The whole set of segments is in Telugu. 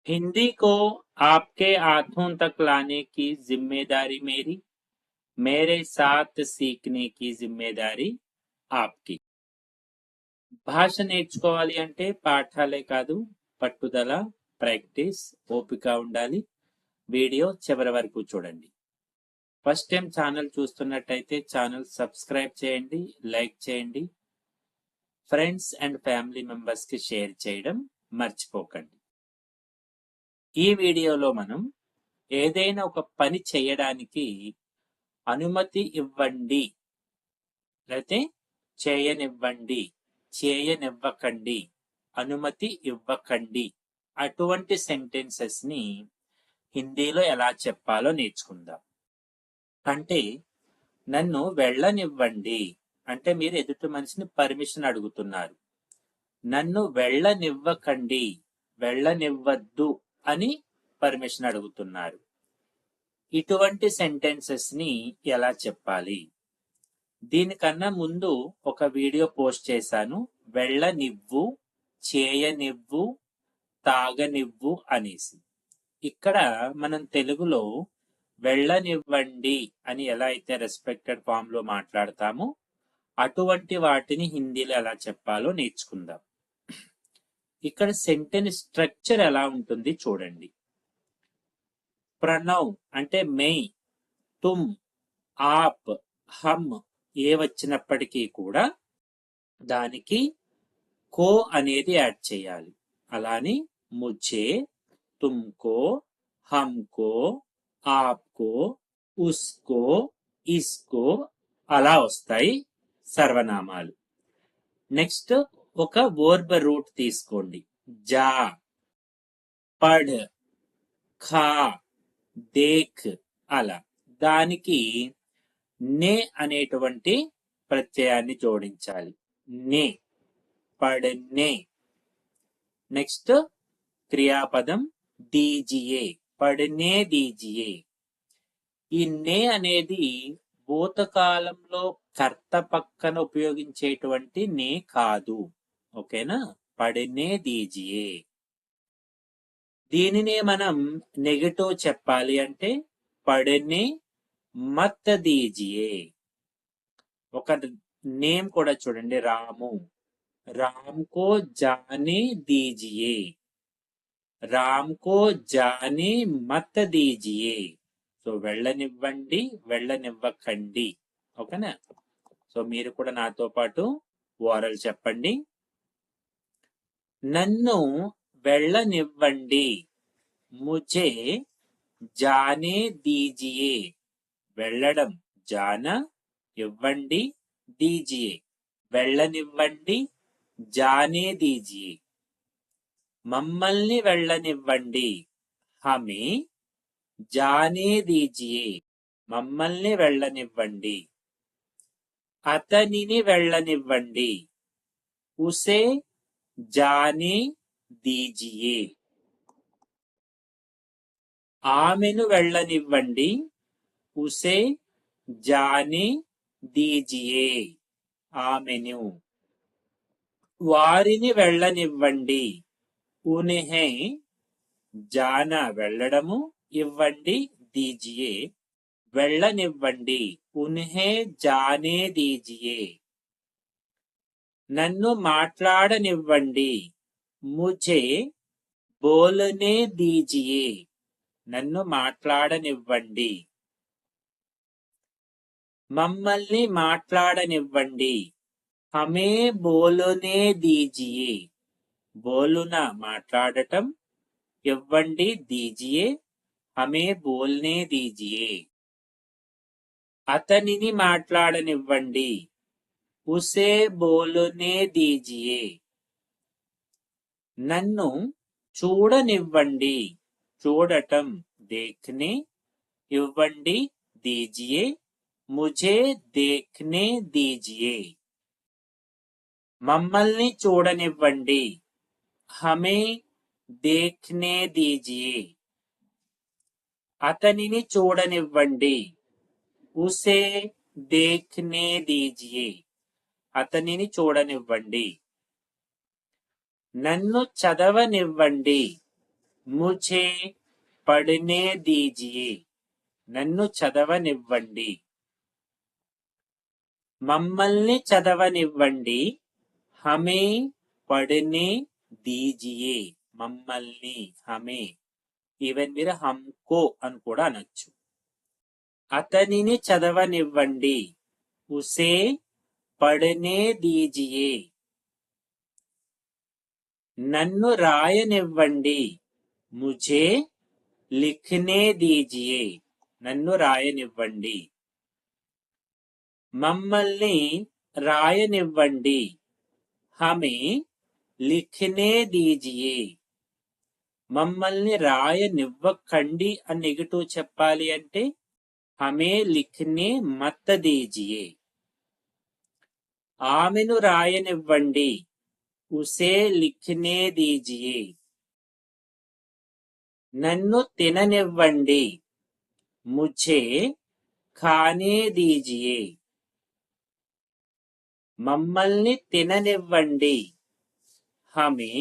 हिंदी को आपके हाथों तक लाने की जिम्मेदारी मेरी, मेरे साथ सीखने की जिम्मेदारी आपकी. భాష నేర్చుకోవాలి అంటే పాఠాలే కాదు, పట్టుదల, ప్రాక్టీస్, ఓపిక ఉండాలి. వీడియో చివరి వరకు చూడండి. ఫస్ట్ టైం ఛానల్ చూస్తున్నట్టయితే ఛానల్ సబ్స్క్రైబ్ చేయండి, లైక్ చేయండి, ఫ్రెండ్స్ అండ్ ఫ్యామిలీ మెంబర్స్ కి షేర్ చేయడం మర్చిపోకండి. ఈ వీడియోలో మనం ఏదైనా ఒక పని చేయడానికి అనుమతి ఇవ్వండి, లేకపోతే చేయనివ్వండి, చేయనివ్వకండి, అనుమతి ఇవ్వకండి అటువంటి సెంటెన్సెస్ ని హిందీలో ఎలా చెప్పాలో నేర్చుకుందాం. అంటే నన్ను వెళ్ళనివ్వండి అంటే మీరు ఎదుటి మనిషిని పర్మిషన్ అడుగుతున్నారు. నన్ను వెళ్ళనివ్వకండి, వెళ్ళనివ్వద్దు అని పర్మిషన్ అడుగుతున్నారు. ఇటువంటి సెంటెన్సెస్ ని ఎలా చెప్పాలి? దీనికన్నా ముందు ఒక వీడియో పోస్ట్ చేశాను, వెళ్ళనివ్వు, చేయనివ్వు, తాగనివ్వు అనేసి. ఇక్కడ మనం తెలుగులో వెళ్ళనివ్వండి అని ఎలా అయితే రెస్పెక్టెడ్ ఫామ్ లో మాట్లాడతామో అటువంటి వాటిని హిందీలో ఎలా చెప్పాలో నేర్చుకుందాం. ఇక్కడ సెంటెన్స్ స్ట్రక్చర్ ఎలా ఉంటుంది చూడండి. ప్రణవ్ అంటే మే, తుమ్, ఆప్, హమ్ ఏ వచ్చినప్పటికీ కూడా దానికి కో అనేది యాడ్ చేయాలి. అలానే ముझे, తుమ్కో, హమ్కో, ఆప్కో, ఉస్కో, ఇస్కో అలా వస్తాయి సర్వనామాలు. నెక్స్ట్ ఒక వర్బ్ రూట్ తీసుకోండి. జా, పఢ్, ఖా, దేఖ్ అలా. దానికి నే అనేటువంటి ప్రత్యయాన్ని జోడించాలి. నే, పఢనే. నెక్స్ట్ క్రియాపదం దీజియే, పఢనే దీజియే. ఈ నే అనేది భూతకాలంలో కర్త పక్కన ఉపయోగించేటువంటి నే కాదు. ఓకేనా? పఢనే దీజియే. దీనినే మనం నెగటివ్ చెప్పాలి అంటే పఢనే మత్ దీజియే. ఒక నేమ్ కూడా చూడండి, రాము, రామ్ కో జానే దీజియే, రామ్ కో జానే మత్ దీజియే. సో వెళ్ళనివ్వండి, వెళ్ళనివ్వకండి. ఓకేనా? సో మీరు కూడా నాతో పాటు ఓరల్ చెప్పండి. నన్ను వెళ్ళనివ్వండి, ముझे జానే దీజియే. వెళ్ళడం జానా, ఇవ్వండి దీజియే, వెళ్ళనివ్వండి, జానే దీజియే. మమ్మల్ని వెళ్ళనివ్వండి, హమే జానే దీజియే, మమ్మల్ని వెళ్ళనివ్వండి. అతనిని వెళ్ళనివ్వండి, ఉసే జానే దీజియే. ఆమెను వెళ్ళనివ్వండి, ఉసే జానే దీజియే, ఆమెను. వారిని వెళ్ళనివ్వండి, ఉన్హే జానా వెళ్ళడము, ఇవ్వండి దీజియే, వెళ్ళనివ్వండి, ఉన్హే జానే దీజియే. నన్ను మాట్లాడనివ్వండి, ముझे బోలనే దీజియే, నన్ను మాట్లాడనివ్వండి. మమ్మల్ని మాట్లాడనివ్వండి, హమే బోలనే దీజియే. బోలున మాట్లాడటం, ఇవ్వండి దీజియే, హమే బోల్నే దీజియే. అతనిని మాట్లాడనివ్వండి, ఉసే బోలునే దీజియే. నన్ను చూడనివ్వండి, చూడటం దేఖ్నే, ఇవ్వండి దీజియే, ముझे देखने दीजिए. మమ్మల్ని చూడనివ్వండి, హమే దేఖ్నే దీజియే. అతనిని చూడనివ్వండి, ఉసే దేఖ్నే దీజియే, అతనిని చూడనివ్వండి. నన్ను చదవనివ్వండి, मुझे पढ़ने दीजिए నన్ను చదవనివ్వండి మమ్మల్ని చదవనివ్వండి హమే పढ़ने दीजिए మమ్మల్ని హమే ఈవెన్ మీరు హమ్కో అని కూడా అనొచ్చు అతనిని చదవనివ్వండి ఉసే పढ़ने दीजिए నన్ను రాయనివ్వండి ముझे लिखने दीजिए నన్ను రాయనివ్వండి మమ్మల్ని రాయనివ్వండి హమే లిఖనే దీజియే మమ్మల్ని రాయనివ్వకండి అని నెగటివ్ చెప్పాలి అంటే హమే లిఖనే మత్ దీజియే ఆమెను రాయనివ్వండి ఉసే లిఖనే దీజియే నన్ను తిననివ్వండి ముझे ఖానే దీజియే మమ్మల్ని తిననివ్వండి హమే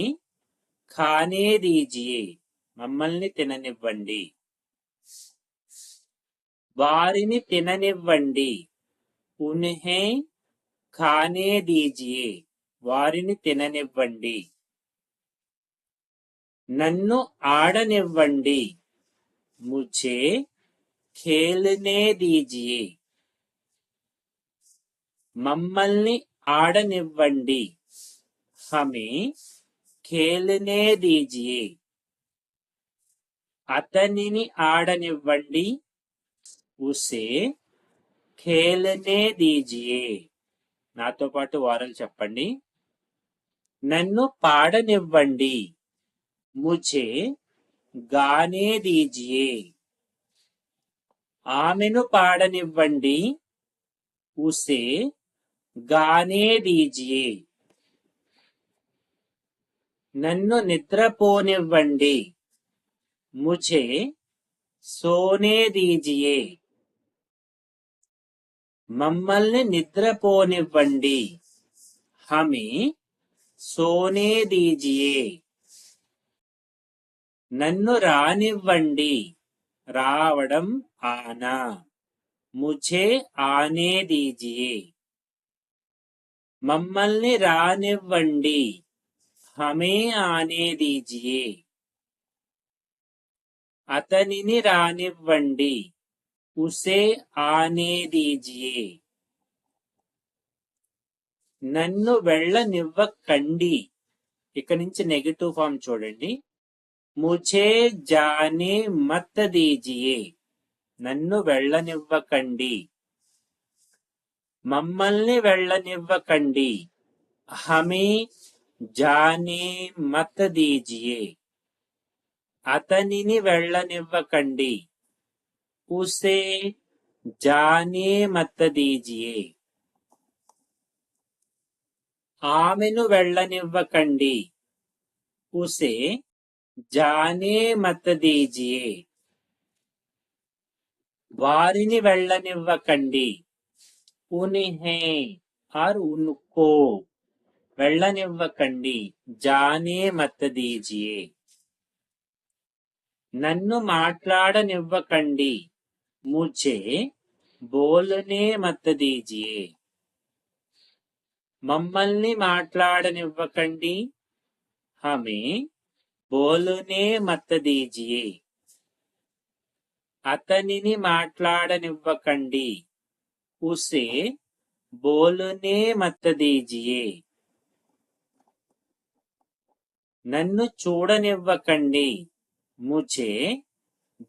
ఖానే దీజియే మమ్మల్ని తిననివ్వండి వారిని తిననివ్వండి ఉన్హే ఖానే దీజియే వారిని తిననివ్వండి నన్ను ఆడనివ్వండి ముझे ఖేల్నే దీజియే మమ్మల్ని ఆడనివ్వండి హమే ఖేల్నే దీజియే అతనిని ఆడనివ్వండి ఉసే ఖేల్నే దీజియే నాతో పాటు వారలు చెప్పండి నన్ను పాడనివ్వండి ముझे గానే దీజియే ఆమెను పాడనివ్వండి ఉసే గానే దీజియే నన్ను నిద్రపోనివ్వండి ముझे సోనే దీజియే మమ్మల్ని నిద్రపోనివ్వండి హమే సోనే దీజియే నన్ను రానివ్వండి రావడం ఆనా ముझे ఆనే దీజియే మమ్మల్ని రానివ్వండి హమే ఆనే దీజియే అతనిని రానివ్వండి ఉసే ఆనే దీజియే నన్ను వెళ్ళనివ్వకండి ఇక్కడ నుంచి నెగటివ్ ఫామ్ చూడండి ముझे జానే మత్ దీజియే నన్ను వెళ్ళనివ్వకండి మమ్మల్ని వెళ్ళనివ్వకండి హమే జానే మత్ దీజియే అతనిని వెళ్ళనివ్వకండి ఉసే జానే మత్ దీజియే ఆమెను వెళ్ళనివ్వకండి ఉసే జానే మత్ దీజియే వారిని వెళ్ళనివ్వకండి ఉన్హే ఆర్ ఉన్కో వెళ్ళనివ్వకండి జానే మత్ దీజియే నన్ను మాట్లాడనివ్వకండి ముझे బోల్నే మత్ దీజియే మమ్మల్ని మాట్లాడనివ్వకండి హమే బోల్నే మత్ దీజియే అతనిని మాట్లాడనివ్వకండి ఉసే బోల్నే మత్ దీజియే నన్ను చూడనివ్వకండి ముझे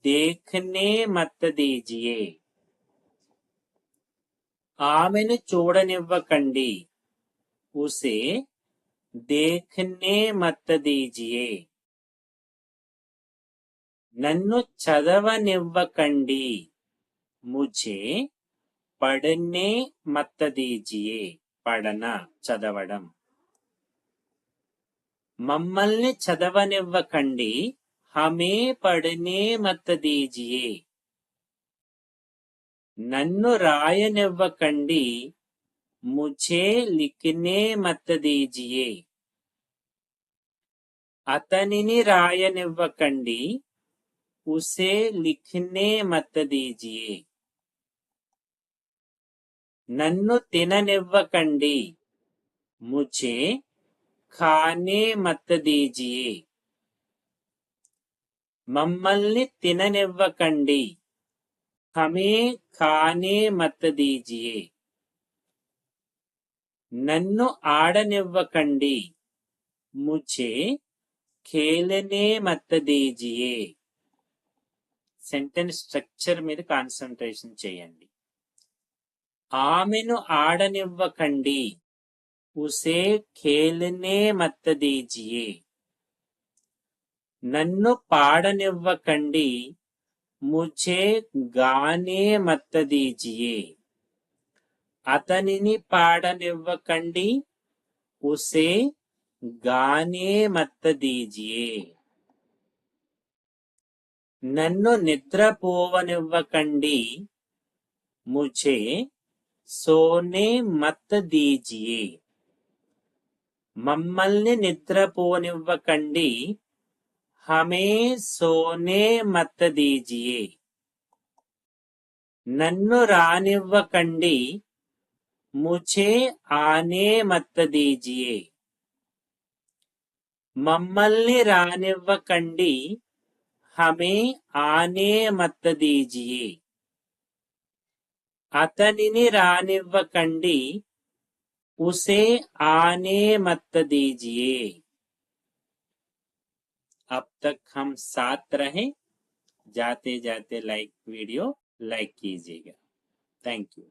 देखने మత్ దీజియే ఆమెను చూడనివ్వకండి ఉసే देखने మత్ దీజియే నన్ను చదవనివ్వకండి ముझे పढ़ने మత్ దీజియే పడన చదవడం మమ్మల్ని చదవనివ్వకండి హమే పढ़ने మత్ దీజియే నన్ను రాయనివ్వకండి ముझे लिखने మత్ దీజియే అతనిని రాయనివ్వకండి, ఉసే లిఖనే మత్ దీజియే. నన్ను తిననివ్వకండి, ముఝే ఖానే మత్ దీజియే. మమ్మల్ని తిననివ్వకండి, హమే ఖానే మత్ దీజియే. నన్ను ఆడనివ్వకండి, ముఝే ఖేలనే మత్ దీజియే. సెంటెన్స్ స్ట్రక్చర్ మీద కాన్సంట్రేషన్ చేయండి. ఆమెను ఆడనివ్వకండి, ఉసే ఖేలనే మత్ దీజియే. నన్ను పాడనివ్వకండి, ముఝే గానే మత్ దీజియే. అతనిని పాడనివ్వకండి, ఉసే గానే మత్ దీజియే. నన్ను నిద్రపోవనివ్వకండి, ముఝే సోనే మత్ దీజియే. మమ్మల్ని నిద్రపోనివ్వకండి, హమే సోనే మత్ దీజియే. నన్ను రానివ్వకండి, ముఝే ఆనే మత్ దీజియే. మమ్మల్ని రానివ్వకండి, హమే ఆనే మత్ దీజియే. అతనిని రానివ్వకండి, ఉసే ఆనే మత్ దీజియే. अब तक हम साथ रहे. जाते जाते वीडियो लाइक कीजिएगा. Thank you.